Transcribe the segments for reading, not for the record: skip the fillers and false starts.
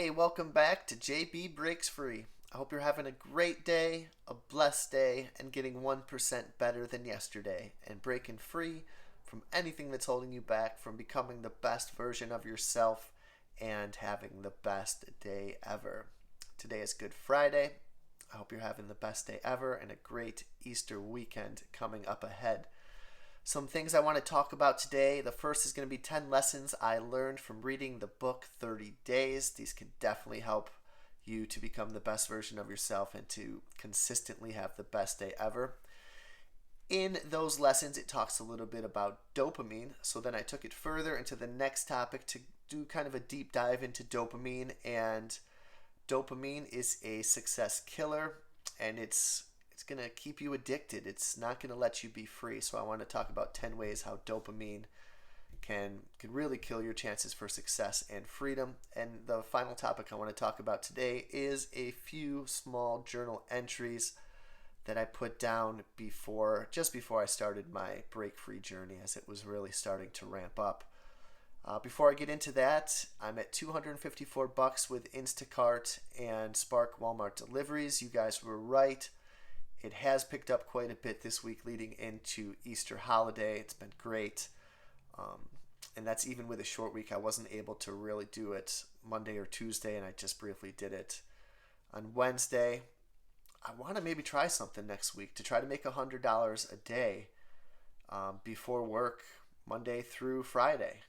Hey, welcome back to JB Breaks Free. I hope you're having a great day, a blessed day, and getting 1% better than yesterday, and breaking free from anything that's holding you back from becoming the best version of yourself and having the best day ever. Today is Good Friday. I hope you're having the best day ever and a great Easter weekend coming up ahead. Some things I want to talk about today. The first is going to be 10 lessons I learned from reading the book 30 Days. These can definitely help you to become the best version of yourself and to consistently have the best day ever. In those lessons, it talks a little bit about dopamine. So then I took it further into the next topic to do kind of a deep dive into dopamine. And dopamine is a success killer, and it's going to keep you addicted. It's not going to let you be free. So I want to talk about 10 ways how dopamine can really kill your chances for success and freedom. And the final topic I want to talk about today is a few small journal entries that I put down just before I started my break free journey, as it was really starting to ramp up. Before I get into that, I'm at $254 with Instacart and Spark Walmart deliveries. You guys were right. It has picked up quite a bit this week leading into Easter holiday. It's been great. And that's even with a short week. I wasn't able to really do it Monday or Tuesday, and I just briefly did it on Wednesday. I want to maybe try something next week to try to make $100 a day before work, Monday through Friday.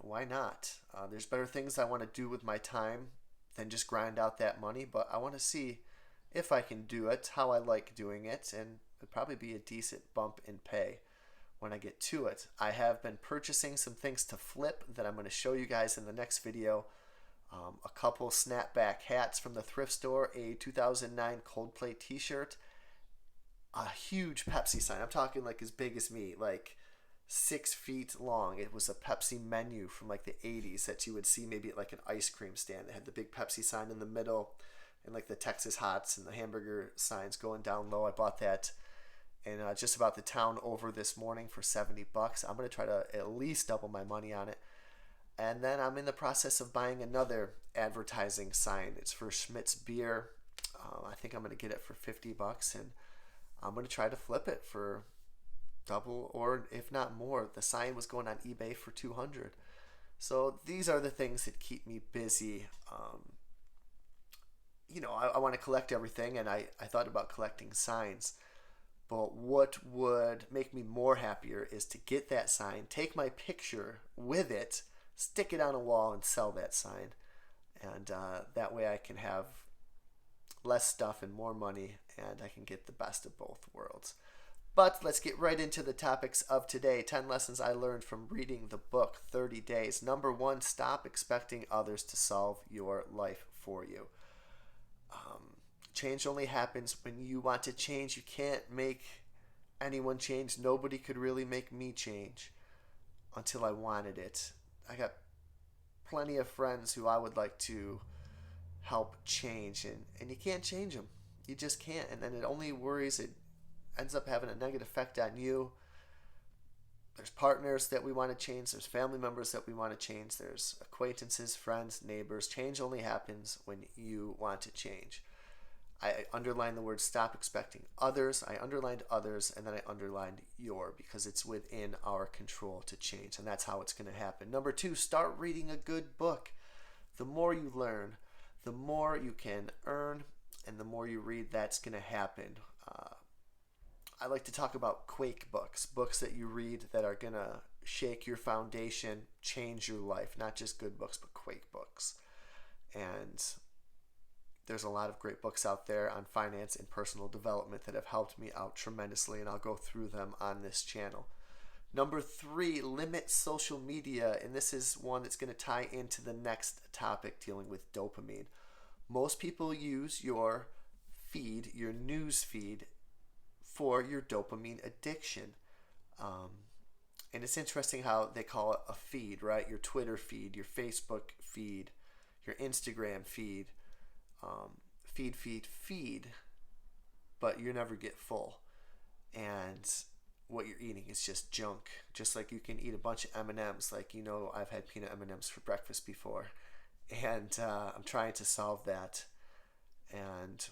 Why not? There's better things I want to do with my time than just grind out that money, but I want to see if I can do it, how I like doing it, and it'd probably be a decent bump in pay when I get to it. I have been purchasing some things to flip that I'm going to show you guys in the next video. A couple snapback hats from the thrift store, a 2009 Coldplay t-shirt, a huge Pepsi sign. I'm talking like as big as me, like 6 feet long. It was a Pepsi menu from like the 80s that you would see maybe at like an ice cream stand. They had the big Pepsi sign in the middle and like the Texas Hots and the hamburger signs going down low. I bought that in just about the town over this morning for $70. I'm going to try to at least double my money on it. And then I'm in the process of buying another advertising sign. It's for Schmidt's beer. I think I'm going to get it for $50, and I'm going to try to flip it for double, or if not more. The sign was going on eBay for $200. So these are the things that keep me busy. I want to collect everything, and I thought about collecting signs. But what would make me more happier is to get that sign, take my picture with it, stick it on a wall, and sell that sign. And that way I can have less stuff and more money, and I can get the best of both worlds. But let's get right into the topics of today. 10 lessons I learned from reading the book 30 Days. Number 1, stop expecting others to solve your life for you. Change only happens when you want to change. You can't make anyone change. Nobody could really make me change until I wanted it. I got plenty of friends who I would like to help change, and you can't change them. You just can't. And then it only worries, it ends up having a negative effect on you. There's partners that we want to change. There's family members that we want to change. There's acquaintances, friends, neighbors. Change only happens when you want to change. I underlined the word stop expecting others. I underlined others, and then I underlined your, because it's within our control to change, and that's how it's going to happen. Number 2, start reading a good book. The more you learn, the more you can earn, and the more you read, that's going to happen. I like to talk about quake books, books that you read that are going to shake your foundation, change your life. Not just good books, but quake books. And there's a lot of great books out there on finance and personal development that have helped me out tremendously, and I'll go through them on this channel. Number 3, limit social media, and this is one that's going to tie into the next topic dealing with dopamine. Most people use your feed, your news feed, for your dopamine addiction. And it's interesting how they call it a feed, right? Your Twitter feed, your Facebook feed, your Instagram feed. Feed, but you never get full. And what you're eating is just junk. Just like you can eat a bunch of M&Ms, like I've had peanut M&Ms for breakfast before, and I'm trying to solve that. And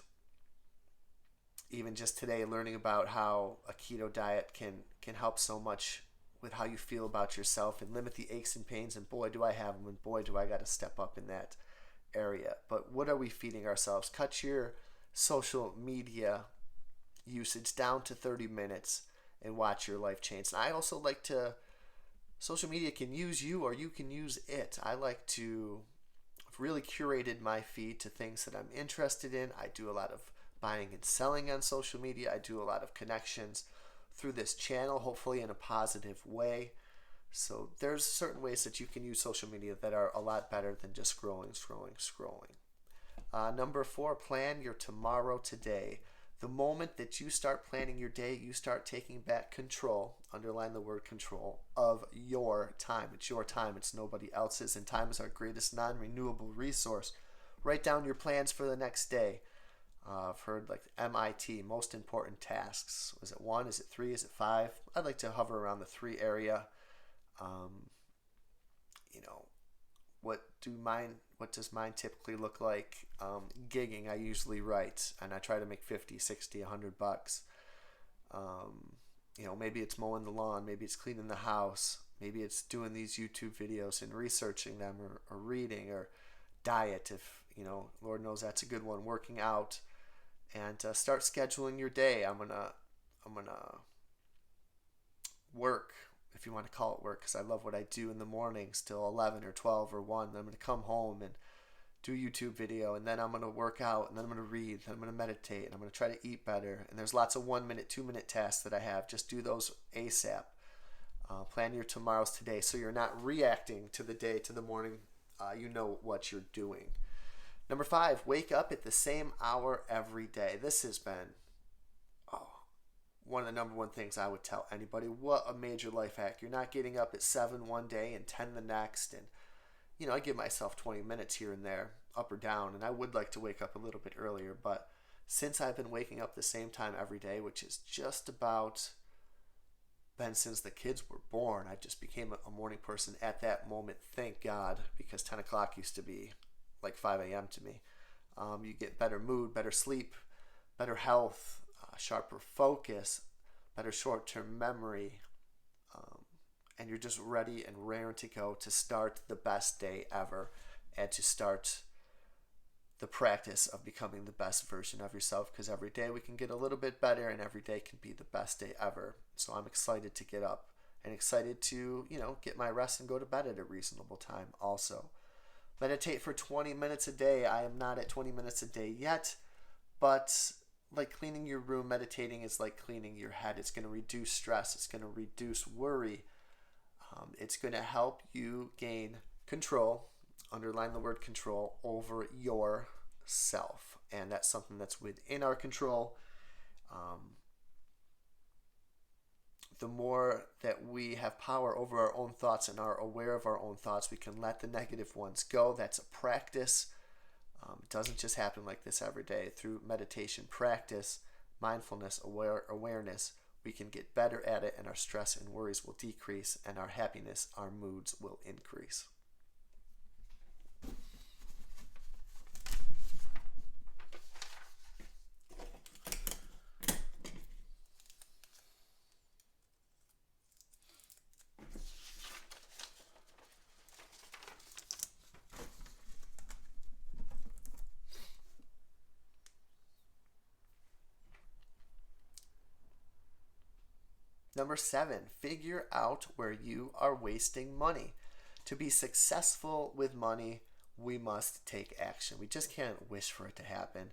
even just today, learning about how a keto diet can help so much with how you feel about yourself and limit the aches and pains. And boy, do I have them, and boy, do I got to step up in that area. But what are we feeding ourselves? Cut your social media usage down to 30 minutes and watch your life change. And I also like to, social media can use you or you can use it. I like to, I've really curated my feed to things that I'm interested in. I do a lot of buying and selling on social media. I do a lot of connections through this channel, hopefully in a positive way. So there's certain ways that you can use social media that are a lot better than just scrolling. Number 4, plan your tomorrow today. The moment that you start planning your day, you start taking back control, underline the word control, of your time. It's your time, it's nobody else's, and time is our greatest non-renewable resource. Write down your plans for the next day. I've heard like MIT, most important tasks. Was it 1? Is it 3? Is it 5? I'd like to hover around the 3 area. Um, you know, what does mine typically look like? Gigging, I usually write, and I try to make 50, 60, $100. Maybe it's mowing the lawn, maybe it's cleaning the house, maybe it's doing these YouTube videos and researching them, or reading, or diet, if Lord knows that's a good one, working out. And start scheduling your day. I'm gonna work, if you want to call it work, because I love what I do in the mornings till 11 or 12 or 1. Then I'm going to come home and do YouTube video, and then I'm going to work out, and then I'm going to read, then I'm going to meditate, and I'm going to try to eat better. And there's lots of 1-minute, 2-minute tasks that I have. Just do those ASAP. Plan your tomorrows today so you're not reacting to the day, to the morning. You know what you're doing. Number 5, wake up at the same hour every day. This has been one of the number one things I would tell anybody. What a major life hack. You're not getting up at 7 one day and 10 the next. And, I give myself 20 minutes here and there, up or down. And I would like to wake up a little bit earlier. But since I've been waking up the same time every day, which is just about been since the kids were born, I just became a morning person at that moment. Thank God, because 10 o'clock used to be like 5 a.m. to me. You get better mood, better sleep, better health, sharper focus, better short-term memory, and you're just ready and raring to go to start the best day ever and to start the practice of becoming the best version of yourself, because every day we can get a little bit better and every day can be the best day ever. So I'm excited to get up and excited to, get my rest and go to bed at a reasonable time also. Meditate for 20 minutes a day. I am not at 20 minutes a day yet, but like cleaning your room, meditating is like cleaning your head. It's going to reduce stress. It's going to reduce worry. It's going to help you gain control, underline the word control, over yourself. And that's something that's within our control. The more that we have power over our own thoughts and are aware of our own thoughts, we can let the negative ones go. That's a practice. It doesn't just happen like this every day. Through meditation practice, mindfulness, awareness, we can get better at it, and our stress and worries will decrease, and our happiness, our moods will increase. Number 7, figure out where you are wasting money. To be successful with money, we must take action. We just can't wish for it to happen.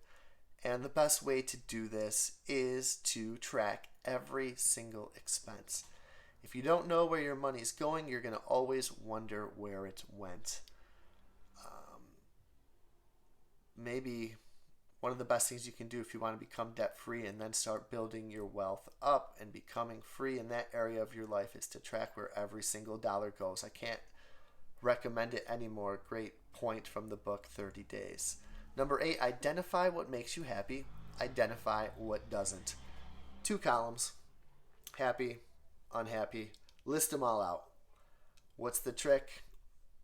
And the best way to do this is to track every single expense. If you don't know where your money's going, you're going to always wonder where it went. Maybe one of the best things you can do if you want to become debt-free and then start building your wealth up and becoming free in that area of your life is to track where every single dollar goes. I can't recommend it anymore. Great point from the book 30 Days. Number 8, identify what makes you happy. Identify what doesn't. 2 columns. Happy, unhappy. List them all out. What's the trick?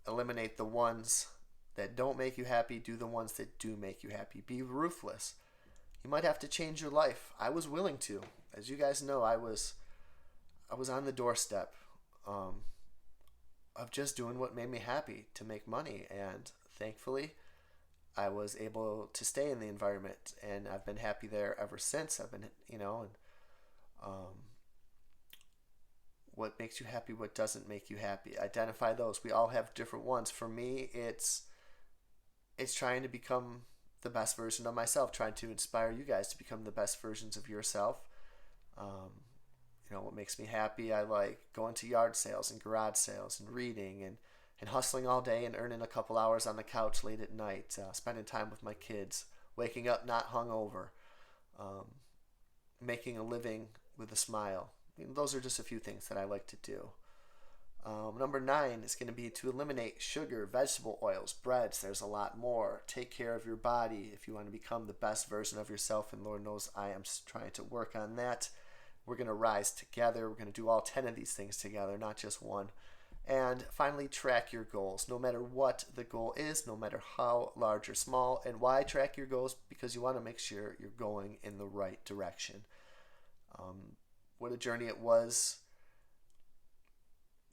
Eliminate the ones that don't make you happy. Do the ones that do make you happy. Be ruthless. You might have to change your life. I was willing to. As you guys know, I was on the doorstep of just doing what made me happy to make money. And thankfully, I was able to stay in the environment, and I've been happy there ever since. I've been, and what makes you happy, what doesn't make you happy. Identify those. We all have different ones. For me, it's trying to become the best version of myself, trying to inspire you guys to become the best versions of yourself. What makes me happy, I like going to yard sales and garage sales and reading and hustling all day and earning a couple hours on the couch late at night, spending time with my kids, waking up not hungover, making a living with a smile. Those are just a few things that I like to do. Number 9 is going to be to eliminate sugar, vegetable oils, breads. There's a lot more. Take care of your body if you want to become the best version of yourself, and Lord knows I am trying to work on that. We're going to rise together. We're going to do all 10 of these things together, not just one. And finally, track your goals, no matter what the goal is, no matter how large or small. And why track your goals? Because you want to make sure you're going in the right direction. What a journey it was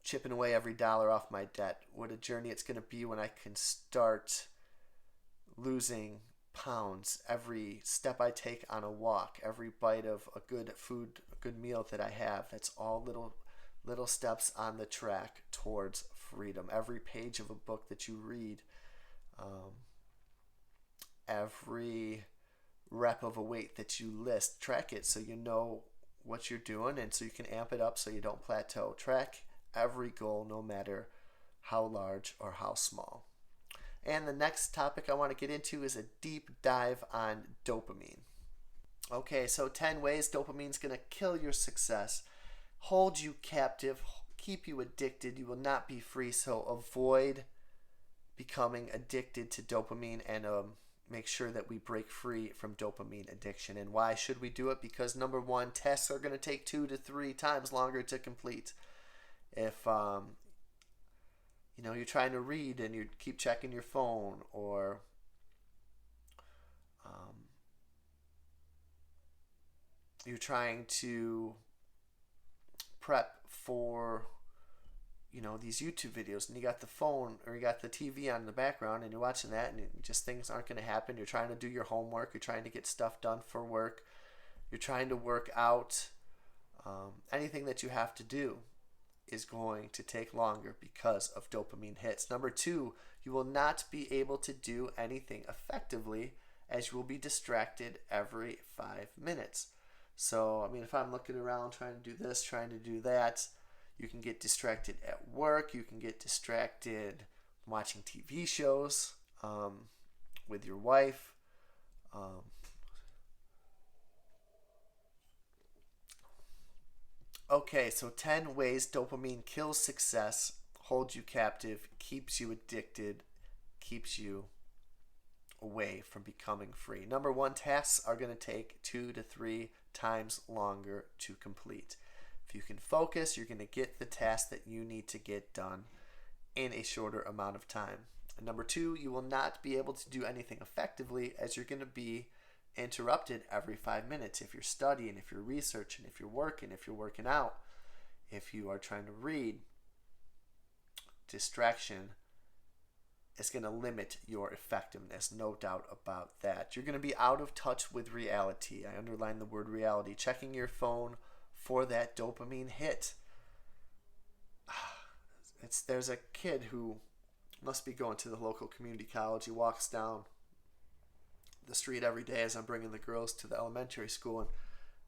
chipping away every dollar off my debt. What a journey it's going to be when I can start losing pounds every step I take on a walk, every bite of a good food, a good meal that I have. That's all little steps on the track towards freedom. Every page of a book that you read, every rep of a weight that you list, track it so you know what you're doing and so you can amp it up so you don't plateau. Track every goal, no matter how large or how small. And the next topic I want to get into is a deep dive on dopamine. Okay, so 10 ways dopamine's going to kill your success, hold you captive, keep you addicted. You will not be free, so avoid becoming addicted to dopamine and make sure that we break free from dopamine addiction. And why should we do it? Because number 1, tests are going to take 2 to 3 times longer to complete. If you're trying to read and you keep checking your phone, or you're trying to prep for these YouTube videos, and you got the phone or you got the TV on in the background and you're watching that, and just things aren't going to happen. You're trying to do your homework, you're trying to get stuff done for work, you're trying to work out, anything that you have to do is going to take longer because of dopamine hits. Number 2, you will not be able to do anything effectively as you will be distracted every 5 minutes. So, if I'm looking around trying to do this, trying to do that, you can get distracted at work, you can get distracted watching TV shows with your wife. Okay, so 10 ways dopamine kills success, holds you captive, keeps you addicted, keeps you away from becoming free. Number 1, tasks are going to take 2 to 3 times longer to complete. If you can focus, you're going to get the task that you need to get done in a shorter amount of time. And number 2, you will not be able to do anything effectively as you're going to be interrupted every 5 minutes. If you're studying, if you're researching, if you're working, if you're working out, if you are trying to read, distraction is going to limit your effectiveness, no doubt about that. You're going to be out of touch with reality. I underline the word reality. Checking your phone for that dopamine hit. There's a kid who must be going to the local community college. He walks down the street every day as I'm bringing the girls to the elementary school,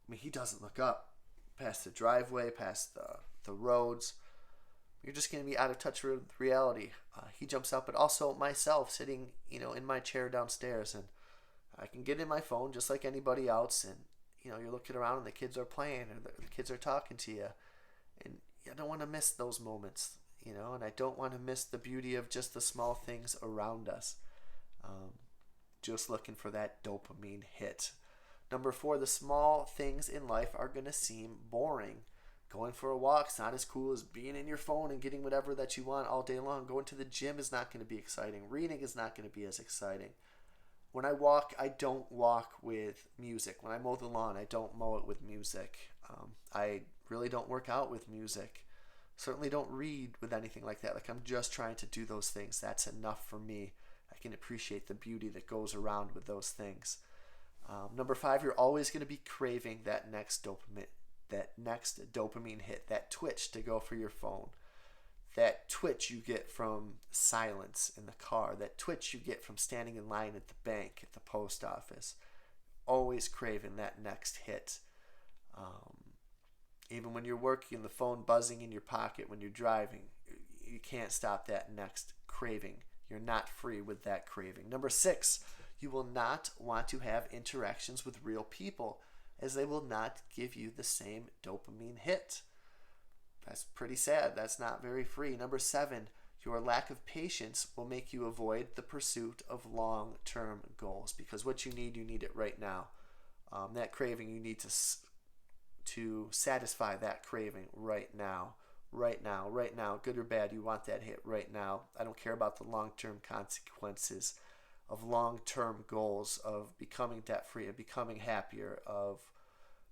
and he doesn't look up past the driveway, past the roads. You're just going to be out of touch with reality. He jumps up, but also myself sitting in my chair downstairs, and I can get in my phone just like anybody else, and you're looking around and the kids are playing and the kids are talking to you, and I don't want to miss those moments, and I don't want to miss the beauty of just the small things around us. Just looking for that dopamine hit. Number 4, the small things in life are going to seem boring. Going for a walk is not as cool as being in your phone and getting whatever that you want all day long. Going to the gym is not going to be exciting. Reading is not going to be as exciting. When I walk, I don't walk with music. When I mow the lawn, I don't mow it with music. I really don't work out with music. Certainly don't read with anything like that. Like, I'm just trying to do those things. That's enough for me. I can appreciate the beauty that goes around with those things. Number 5, you're always going to be craving that next dopamine hit, that twitch to go for your phone. That twitch you get from silence in the car, that twitch you get from standing in line at the bank, at the post office. Always craving that next hit. Even when you're working, the phone buzzing in your pocket when you're driving, you can't stop that next craving. You're not free with that craving. Number 6, you will not want to have interactions with real people, as they will not give you the same dopamine hit. That's pretty sad. That's not very free. Number 7, your lack of patience will make you avoid the pursuit of long-term goals, because what you need it right now. That craving, you need to satisfy that craving right now, good or bad. You want that hit right now. I don't care about the long-term consequences of long-term goals, of becoming debt-free, of becoming happier, of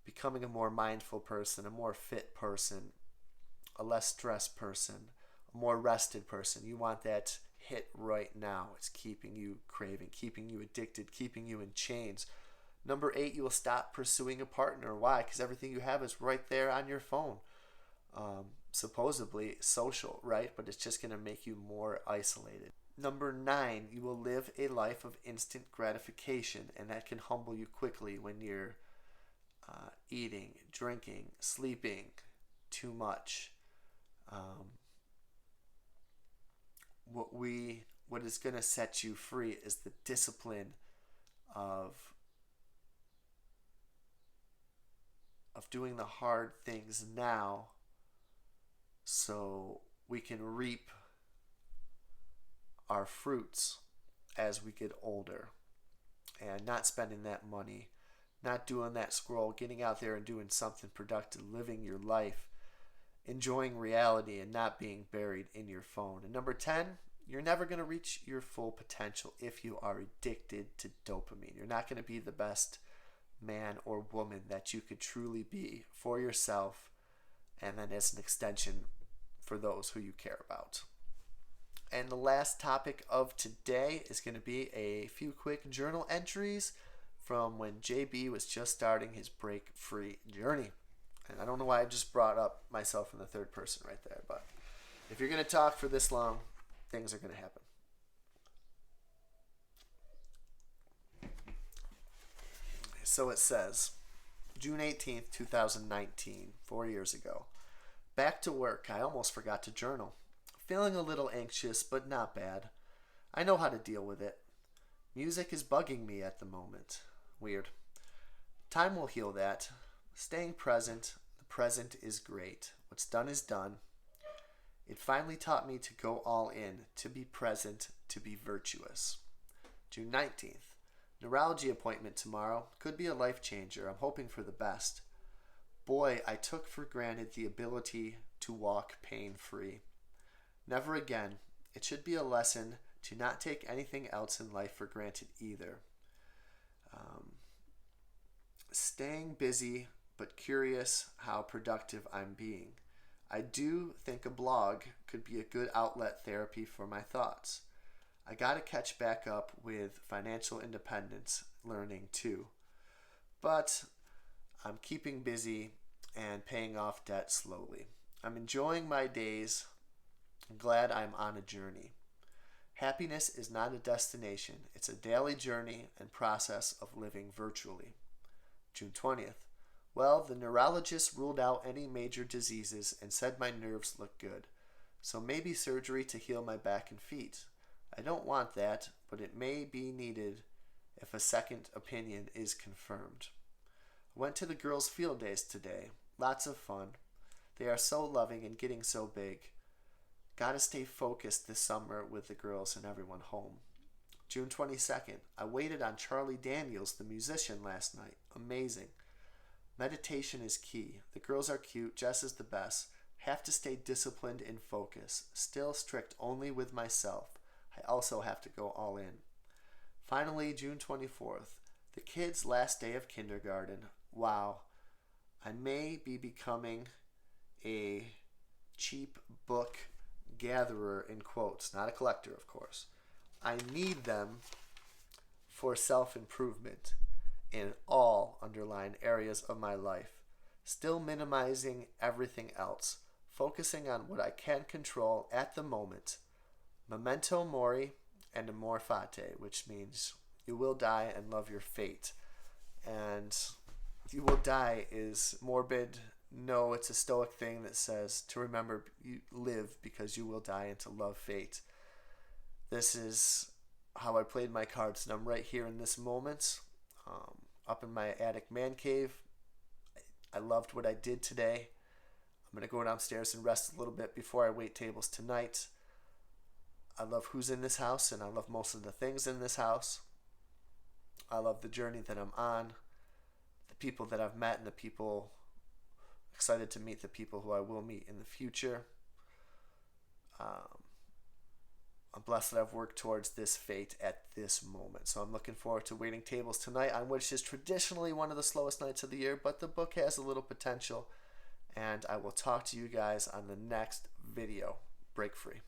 becoming a more mindful person, a more fit person, a less stressed person, a more rested person. You want that hit right now. It's keeping you craving, keeping you addicted, keeping you in chains. Number 8, you will stop pursuing a partner. Why? Because everything you have is right there on your phone. Supposedly social, right? But it's just going to make you more isolated. Number 9, you will live a life of instant gratification, and that can humble you quickly when you're eating, drinking, sleeping too much. What is going to set you free is the discipline of doing the hard things now, so we can reap our fruits as we get older, and not spending that money, not doing that scroll, getting out there and doing something productive, living your life, enjoying reality, and not being buried in your phone. And number 10, you're never going to reach your full potential if you are addicted to dopamine. You're not going to be the best man or woman that you could truly be for yourself, and then as an extension for those who you care about. And the last topic of today is going to be a few quick journal entries from when JB was just starting his break-free journey. And I don't know why I just brought up myself in the third person right there, but if you're going to talk for this long, things are going to happen. So it says, June 18th, 2019, 4 years ago. Back to work. I almost forgot to journal. Feeling a little anxious, but not bad. I know how to deal with it. Music is bugging me at the moment. Weird. Time will heal that. Staying present. The present is great. What's done is done. It finally taught me to go all in, to be present, to be virtuous. June 19th. Neurology appointment tomorrow. Could be a life changer. I'm hoping for the best. Boy, I took for granted the ability to walk pain-free. Never again. It should be a lesson to not take anything else in life for granted either. Staying busy, but curious how productive I'm being. I do think a blog could be a good outlet therapy for my thoughts. I gotta catch back up with financial independence learning too. But I'm keeping busy and paying off debt slowly. I'm enjoying my days. I'm glad I'm on a journey. Happiness is not a destination. It's a daily journey and process of living virtually. June 20th. Well, the neurologist ruled out any major diseases and said my nerves look good. So maybe surgery to heal my back and feet. I don't want that, but it may be needed if a second opinion is confirmed. I went to the girls' field days today. Lots of fun. They are so loving and getting so big. Gotta stay focused this summer with the girls and everyone home. June 22nd. I waited on Charlie Daniels, the musician, last night. Amazing. Meditation is key. The girls are cute. Jess is the best. Have to stay disciplined and focused. Still strict only with myself. I also have to go all in. Finally, June 24th. The kids' last day of kindergarten. Wow. I may be becoming a cheap book gatherer in quotes. Not a collector, of course. I need them for self-improvement in all underlying areas of my life. Still minimizing everything else. Focusing on what I can control at the moment. Memento mori and amor fati, which means you will die and love your fate. And you will die is morbid. No, it's a Stoic thing that says to remember you live because you will die and to love fate. This is how I played my cards, and I'm right here in this moment, up in my attic man cave. I loved what I did today. I'm going to go downstairs and rest a little bit before I wait tables tonight. I love who's in this house, and I love most of the things in this house. I love the journey that I'm on, the people that I've met, and the people excited to meet the people who I will meet in the future. I'm blessed that I've worked towards this fate at this moment. So I'm looking forward to waiting tables tonight, on which is traditionally one of the slowest nights of the year, but the book has a little potential. And I will talk to you guys on the next video. Break free.